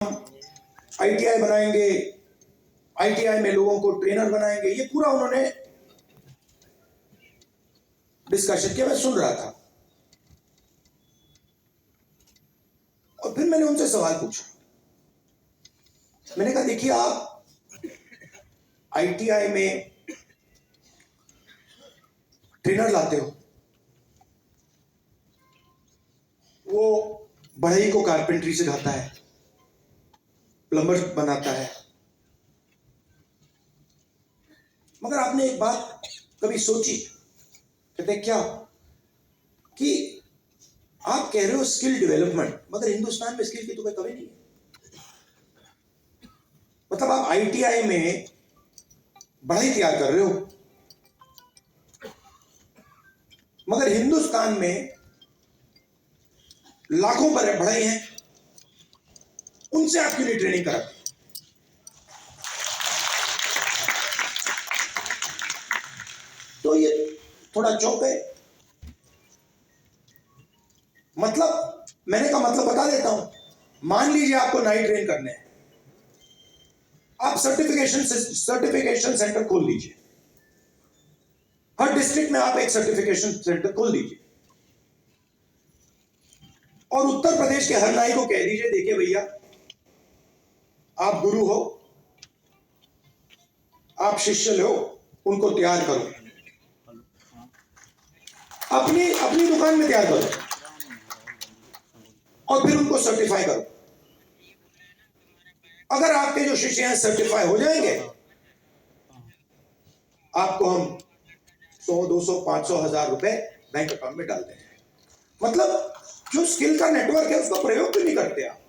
ITI बनाएंगे, ITI में लोगों को ट्रेनर बनाएंगे, ये पूरा उन्होंने डिस्कशन किया। मैं सुन रहा था और फिर मैंने उनसे सवाल पूछा। मैंने कहा देखिए, आप आईटीआई में ट्रेनर लाते हो, वो बढ़ई को कारपेंट्री सिखाता है, प्लम्बर बनाता है, मगर आपने एक बात कभी सोची? कहते क्या? कि आप कह रहे हो स्किल डेवलपमेंट, मगर हिंदुस्तान में स्किल की तो कोई कमी नहीं है। मतलब आप आईटीआई में बढ़ई तैयार कर रहे हो, मगर हिंदुस्तान में लाखों पर बढ़ई हैं, उनसे आप क्यों नहीं ट्रेनिंग कराते? तो ये थोड़ा चौंक है। मतलब मैंने कहा मतलब बता देता हूं। मान लीजिए आपको नाई ट्रेन करने हैं, आप सर्टिफिकेशन सेंटर खोल दीजिए। हर डिस्ट्रिक्ट में आप एक सर्टिफिकेशन सेंटर खोल दीजिए और उत्तर प्रदेश के हर नाई को कह दीजिए, देखिए भैया, आप गुरु हो, आप शिष्य लो, उनको तैयार करो, अपनी अपनी दुकान में तैयार करो और फिर उनको सर्टिफाई करो। अगर आपके जो शिष्य हैं सर्टिफाई हो जाएंगे, आपको हम 100, 200, 500, 1000 रुपए बैंक अकाउंट में डाल देंगे। मतलब जो स्किल का नेटवर्क है उसका प्रयोग भी नहीं करते आप,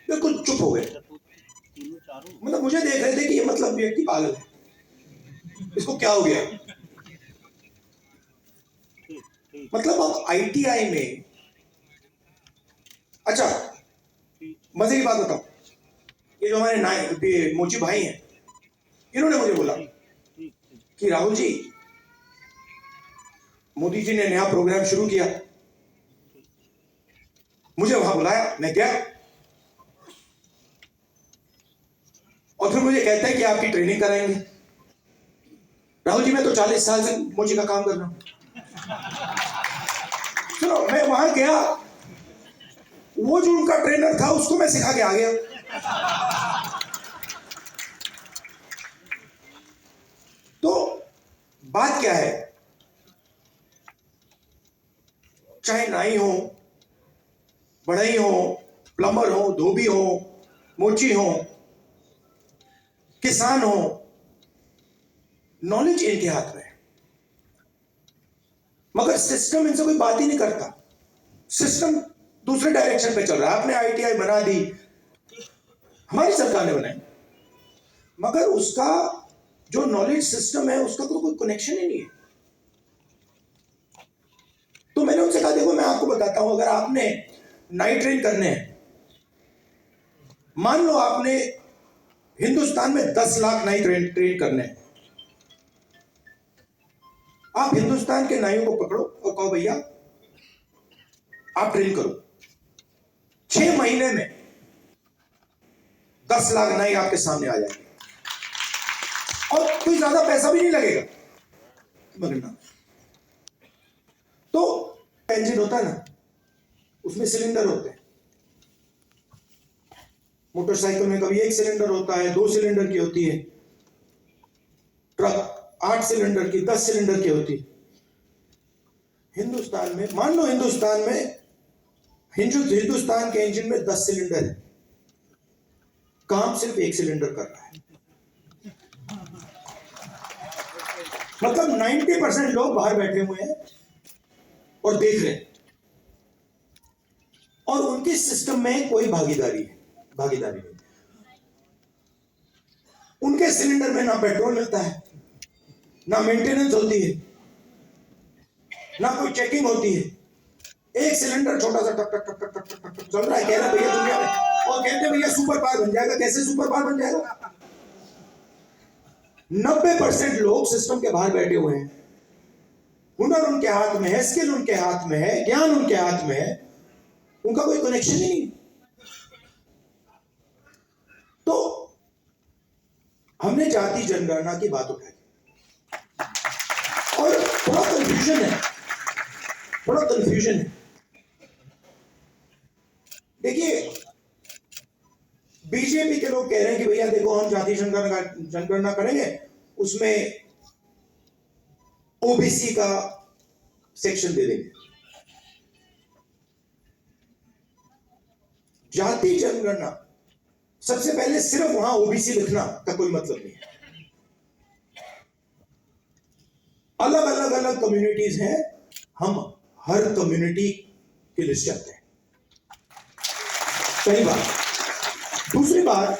बिल्कुल चुप हो गए। मतलब मुझे देख रहे थे कि ये मतलब व्यक्ति पागल है, इसको क्या हो गया। मतलब अब आईटीआई में, अच्छा मजे की बात बताऊं, ये जो हमारे मोची भाई हैं, इन्होंने मुझे बोला कि राहुल जी, मोदी जी ने नया प्रोग्राम शुरू किया, मुझे वहां बुलाया, मैं गया और फिर मुझे कहता है कि आपकी ट्रेनिंग कराएंगे। राहुल जी, मैं तो 40 साल से मोची का काम कर रहा हूं। सुनो, मैं वहां गया, वो जो उनका ट्रेनर था उसको मैं सिखा के आ गया। तो बात क्या है, चाहे नाई हो, बढ़ई हो, प्लम्बर हो, धोबी हो, मोची हो, किसान हो, नॉलेज इनके हाथ में है, मगर सिस्टम इनसे कोई बात ही नहीं करता। सिस्टम दूसरे डायरेक्शन पे चल रहा है। आपने आईटीआई बना दी, हमारी सरकार ने बनाई, मगर उसका जो नॉलेज सिस्टम है उसका तो कोई कनेक्शन ही नहीं है। तो मैंने उनसे कहा देखो, मैं आपको बताता हूं, अगर आपने नाइट ट्रेन करने हैं, मान लो आपने हिंदुस्तान में 10 लाख नाई ट्रेन करने हैं, आप हिंदुस्तान के नाइयों को पकड़ो और कहो भैया आप ट्रेन करो, 6 महीने में 10 लाख नाई आपके सामने आ जाएंगे और कोई ज्यादा पैसा भी नहीं लगेगा। मगर ना, तो इंजन होता है ना, उसमें सिलेंडर होते हैं। मोटरसाइकिल में कभी 1 सिलेंडर होता है, 2 सिलेंडर की होती है, ट्रक 8 सिलेंडर की, 10 सिलेंडर की होती है। हिंदुस्तान में, मान लो हिंदुस्तान के इंजन में 10 सिलेंडर है, काम सिर्फ 1 सिलेंडर कर रहा है। मतलब 90% लोग बाहर बैठे हुए हैं और देख रहे हैं, और उनके सिस्टम में कोई भागीदारी नहीं। उनके सिलेंडर में ना पेट्रोल मिलता है, ना मेंटेनेंस होती है, ना कोई चेकिंग होती है। एक सिलेंडर छोटा सा टक टक टक टक टक टक टक चल रहा है, कह रहे भैया दुनिया में, और कहते भैया सुपर पावर बन जाएगा। कैसे सुपर पावर बन जाएगा? 90% लोग सिस्टम के बाहर बैठे हुए हैं, हुनर उनके हाथ में है, स्किल उनके हाथ में है, ज्ञान उनके हाथ में है, उनका कोई कनेक्शन ही नहीं। हमने जाति जनगणना की बात उठाई और थोड़ा कंफ्यूजन है। देखिए, बीजेपी के लोग कह रहे हैं कि भैया देखो, हम जाति जनगणना करेंगे, उसमें ओबीसी का सेक्शन दे देंगे। जाति जनगणना, सबसे पहले सिर्फ वहां ओबीसी लिखना का कोई मतलब नहीं है। अलग कम्युनिटीज हैं, हम हर कम्युनिटी की लिस्ट चाहते हैं। पहली बात। दूसरी बात,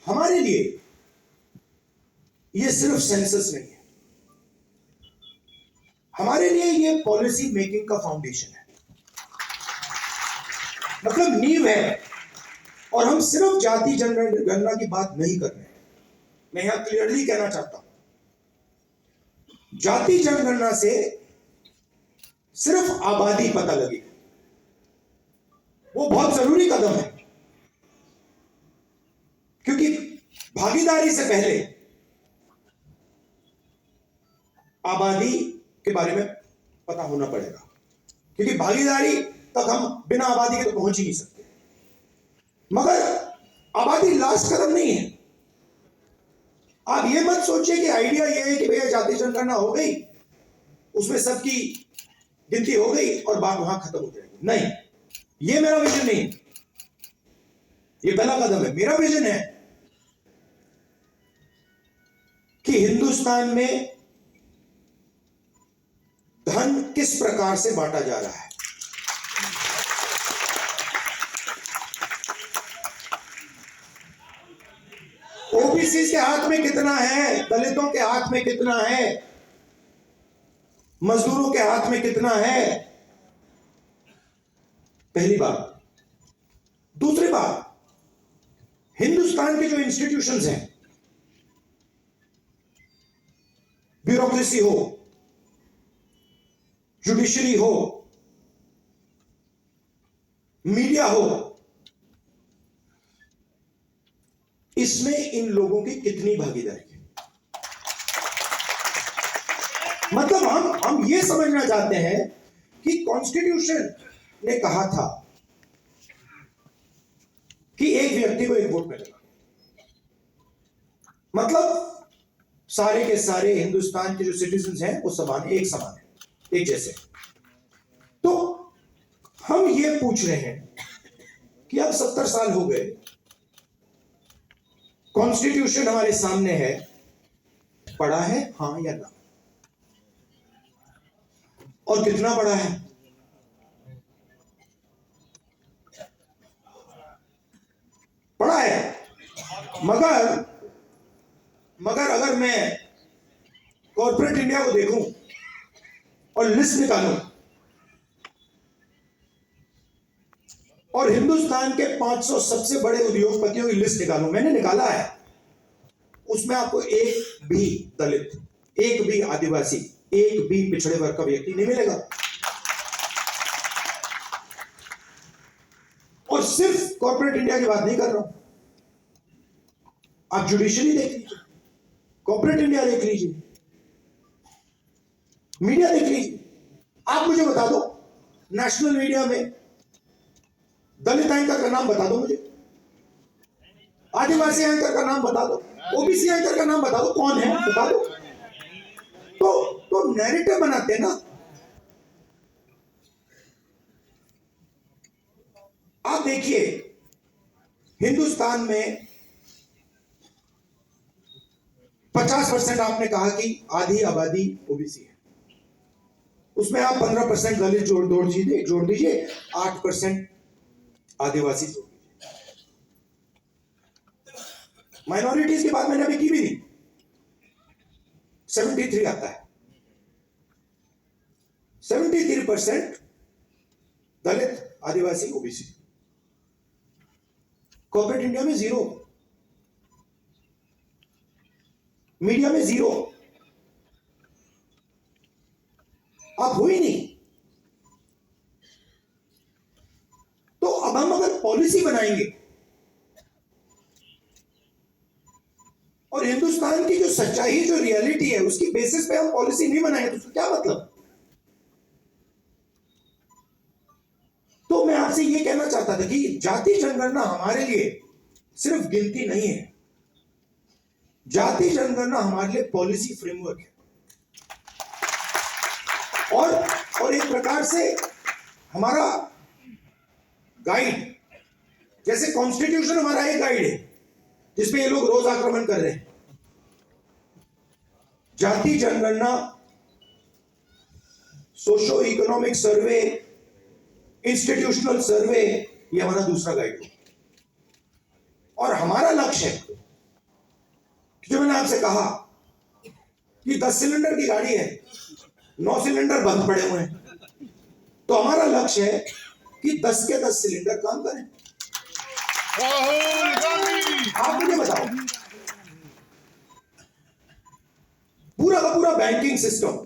हमारे लिए यह सिर्फ सेंसस नहीं है, हमारे लिए यह पॉलिसी मेकिंग का फाउंडेशन है, मतलब नींव है। और हम सिर्फ जाति जनगणना की बात नहीं कर रहे हैं। मैं यहां क्लियरली कहना चाहता हूं, जाति जनगणना से सिर्फ आबादी पता लगेगी, वो बहुत जरूरी कदम है, क्योंकि भागीदारी से पहले आबादी के बारे में पता होना पड़ेगा, क्योंकि भागीदारी तक हम बिना आबादी के तो पहुंच ही नहीं सकते। मगर आबादी लास्ट कदम नहीं है। आप ये मत सोचिए कि आइडिया ये है कि भैया जाति जनगणना हो गई, उसमें सबकी गिनती हो गई और बात वहां खत्म हो जाएगी। नहीं, ये मेरा विजन नहीं, ये पहला कदम है। मेरा विजन है कि हिंदुस्तान में धन किस प्रकार से बांटा जा रहा है। ओबीसी के हाथ में कितना है, दलितों के हाथ में कितना है, मजदूरों के हाथ में कितना है, पहली बात। दूसरी बात, हिंदुस्तान के जो इंस्टीट्यूशंस हैं, ब्यूरोक्रेसी हो, जुडिशरी हो, मीडिया हो, इसमें इन लोगों की कितनी भागीदारी है। मतलब हम ये समझना चाहते हैं कि कॉन्स्टिट्यूशन ने कहा था कि एक व्यक्ति को एक वोट मिलेगा, मतलब सारे के सारे हिंदुस्तान के जो सिटीजन्स हैं वो समान, एक समान है, एक जैसे। तो हम ये पूछ रहे हैं कि अब 70 साल हो गए, कॉन्स्टिट्यूशन हमारे सामने है, पढ़ा है हां या ना, और कितना पढ़ा है। पढ़ा है, मगर अगर मैं कॉर्पोरेट इंडिया को देखूं और लिस्ट निकालूं और हिंदुस्तान के 500 सबसे बड़े उद्योगपतियों की लिस्ट निकालूं, मैंने निकाला है, उसमें आपको एक भी दलित, एक भी आदिवासी, एक भी पिछड़े वर्ग का व्यक्ति नहीं मिलेगा। और सिर्फ कॉर्पोरेट इंडिया की बात नहीं कर रहा हूं, आप जुडिशरी देख लीजिए, कॉर्पोरेट इंडिया देख लीजिए, मीडिया देख लीजिए। आप मुझे बता दो, नेशनल मीडिया में दलित एंकर का नाम बता दो मुझे, आदिवासी एंकर का नाम बता दो, ओबीसी एंकर का नाम बता दो, कौन है बता दो। तो नैरेटिव बनाते हैं ना। आप देखिए, हिंदुस्तान में 50% आपने कहा कि आधी आबादी ओबीसी है, उसमें आप 15% दलित जोड़ दीजिए, 8% आदिवासी जोड़ दीजिए। माइनॉरिटीज की बात मैंने अभी की भी नहीं, 73 आता है, 73% दलित, आदिवासी, ओबीसी। कॉर्पोरेट इंडिया में 0, मीडिया में 0, आप हो ही नहीं। तो अब हम अगर पॉलिसी बनाएंगे और हिंदुस्तान की जो सच्चाई, जो रियलिटी है, उसकी बेसिस पे हम पॉलिसी नहीं बनाएंगे तो उसका क्या मतलब? तो मैं आपसे ये कहना चाहता था कि जाति जनगणना हमारे लिए सिर्फ गिनती नहीं है, जाति जनगणना हमारे लिए पॉलिसी फ्रेमवर्क है और एक प्रकार से हमारा गाइड, जैसे कॉन्स्टिट्यूशन हमारा एक गाइड है जिसपे ये लोग रोज आक्रमण कर रहे हैं। जाति जनगणना, सोशो इकोनॉमिक सर्वे, इंस्टीट्यूशनल सर्वे, ये हमारा दूसरा गाइड है। और हमारा लक्ष्य है, जो मैंने आपसे कहा कि 10 सिलेंडर की गाड़ी है, 9 सिलेंडर बंद पड़े हुए हैं, तो हमारा लक्ष्य है कि 10 के 10 सिलेंडर काम करें। आप मुझे बताओ, पूरा का पूरा बैंकिंग सिस्टम